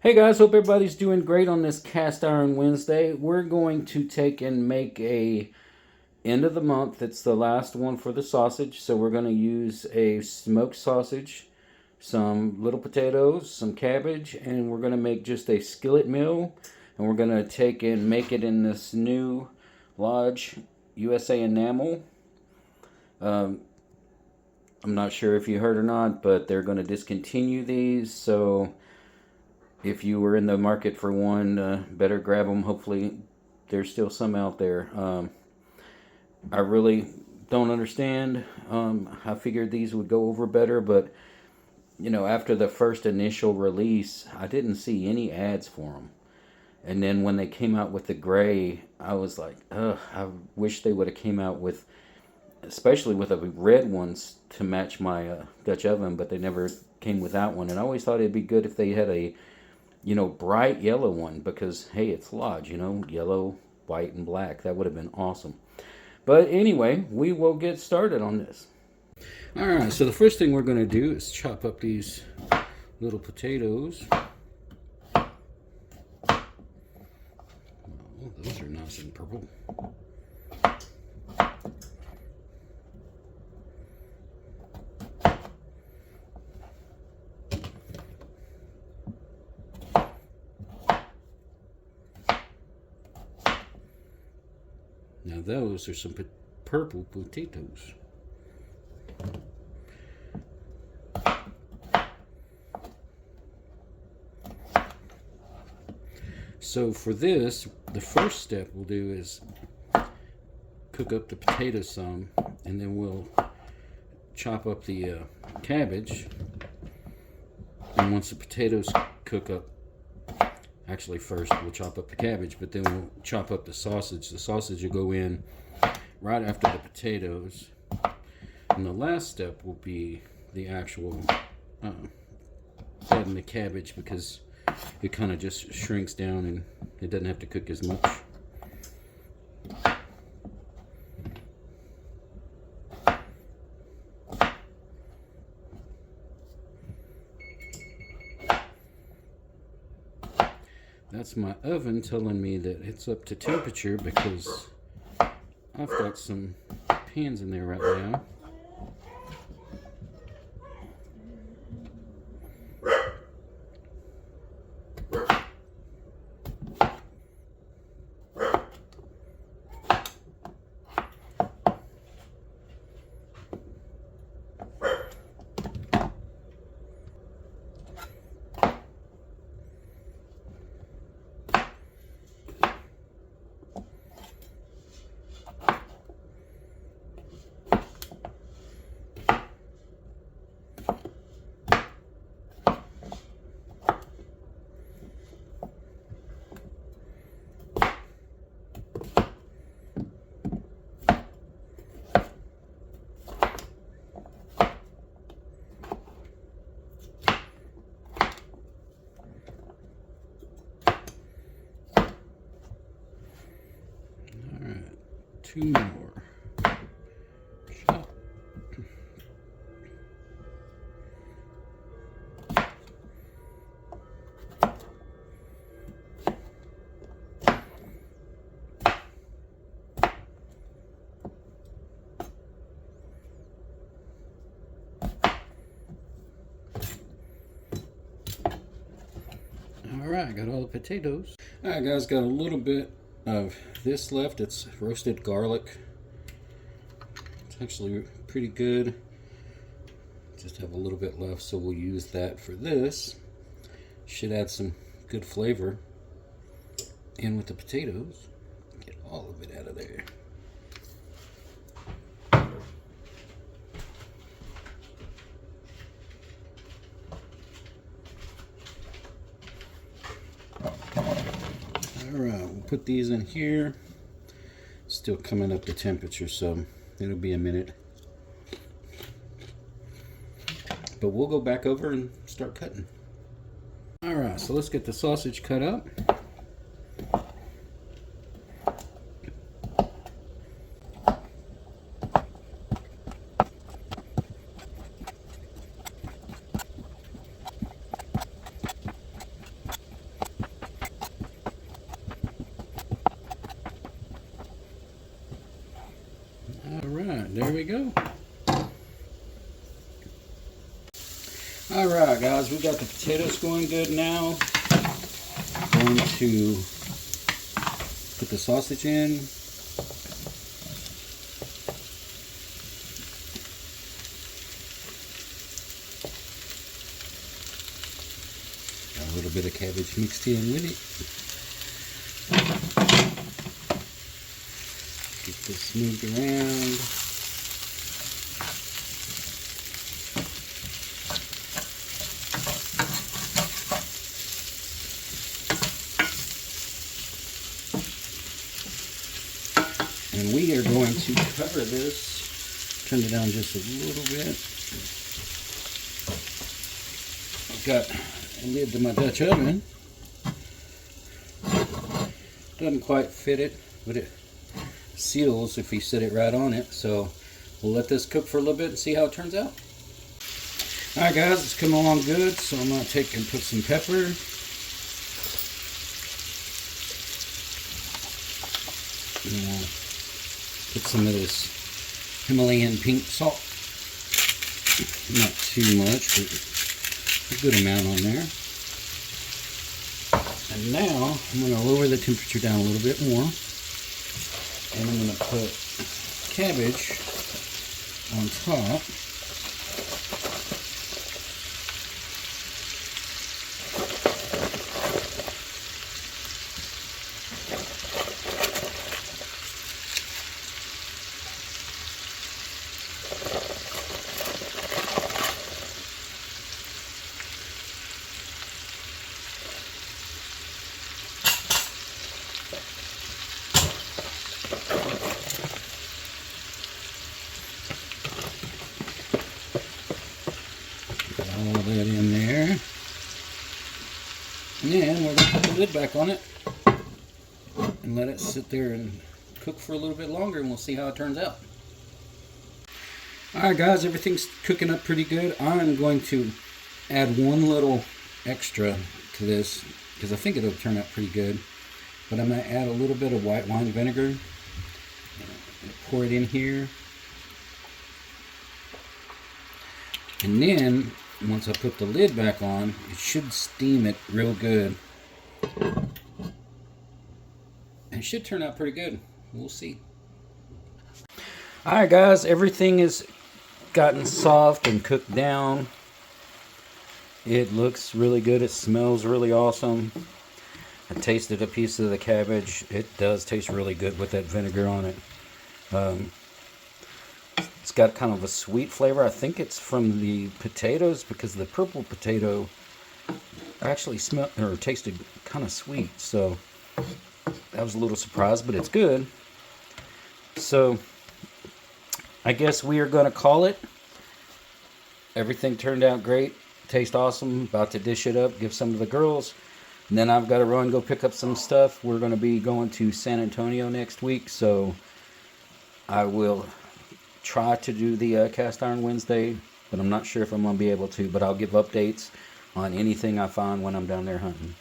Hey guys, hope everybody's doing great on this Cast Iron Wednesday. We're going to take and make a end of the month. It's the last one for the sausage, so we're going to use a smoked sausage, some little potatoes, some cabbage, and we're going to make just a skillet meal. And we're going to take and make it in this new Lodge USA Enamel. Um, I'm not sure if you heard or not, but they're going to discontinue these, so if you were in the market for one, better grab them. Hopefully, there's still some out there. I really don't understand. I figured these would go over better, but after the first initial release, I didn't see any ads for them. And then when they came out with the gray, I was like, ugh, I wish they would have came out with, especially with the red ones to match my Dutch oven, but they never came with that one. And I always thought it'd be good if they had a bright yellow one, because hey, it's Lodge, yellow, white, and black. That would have been awesome. But anyway, we will get started on this. All right, so the first thing we're going to do is chop up these little potatoes. Oh, those are nice and purple. Now those are some purple potatoes. So for this, the first step we'll do is cook up the potatoes some, and then we'll chop up the cabbage. And once the potatoes cook up, actually first we'll chop up the cabbage, but then we'll chop up the sausage. The sausage will go in right after the potatoes. And the last step will be the actual adding the cabbage, because it kind of just shrinks down and it doesn't have to cook as much. That's my oven telling me that it's up to temperature, because I've got some pans in there right now. Two more. Chop. All right, got all the potatoes. All right, guys, got a little bit of this left. It's roasted garlic. It's actually pretty good. Just have a little bit left, so we'll use that for this. Should add some good flavor in with the potatoes. Get all of it out of there. Alright, we'll put these in here. Still coming up to temperature, so it'll be a minute. But we'll go back over and start cutting. Alright, so let's get the sausage cut up. go. Alright guys, we got the potatoes going good now. I'm going to put the sausage in. Got a little bit of cabbage mixed in with it. Get this moved around. And we are going to cover this, turn it down just a little bit. I've got a lid to my Dutch oven. Doesn't quite fit it, but it seals if you set it right on it. So we'll let this cook for a little bit and see how it turns out. Alright guys, it's coming along good, so I'm going to take and put some pepper. And we'll put some of this Himalayan pink salt. Not too much, but a good amount on there. And now I'm going to lower the temperature down a little bit more. And I'm going to put cabbage on top. All of that in there. And then we're going to put the lid back on it and let it sit there and cook for a little bit longer, and we'll see how it turns out. Alright guys, everything's cooking up pretty good. I'm going to add one little extra to this because I think it'll turn out pretty good. But I'm going to add a little bit of white wine vinegar. Pour it in here. And then once I put the lid back on, it should steam it real good. It should turn out pretty good. We'll see. Alright guys, everything is gotten soft and cooked down. It looks really good. It smells really awesome. I tasted a piece of the cabbage. It does taste really good with that vinegar on it. It's got kind of a sweet flavor. I think it's from the potatoes because the purple potato actually smelled or tasted kind of sweet. So that was a little surprised, but it's good. So I guess we are going to call it. Everything turned out great. Tastes awesome. About to dish it up, give some to the girls. And then I've got to run, go pick up some stuff. We're going to be going to San Antonio next week. So I will try to do the Cast Iron Wednesday, but I'm not sure if I'm going to be able to. But I'll give updates on anything I find when I'm down there hunting.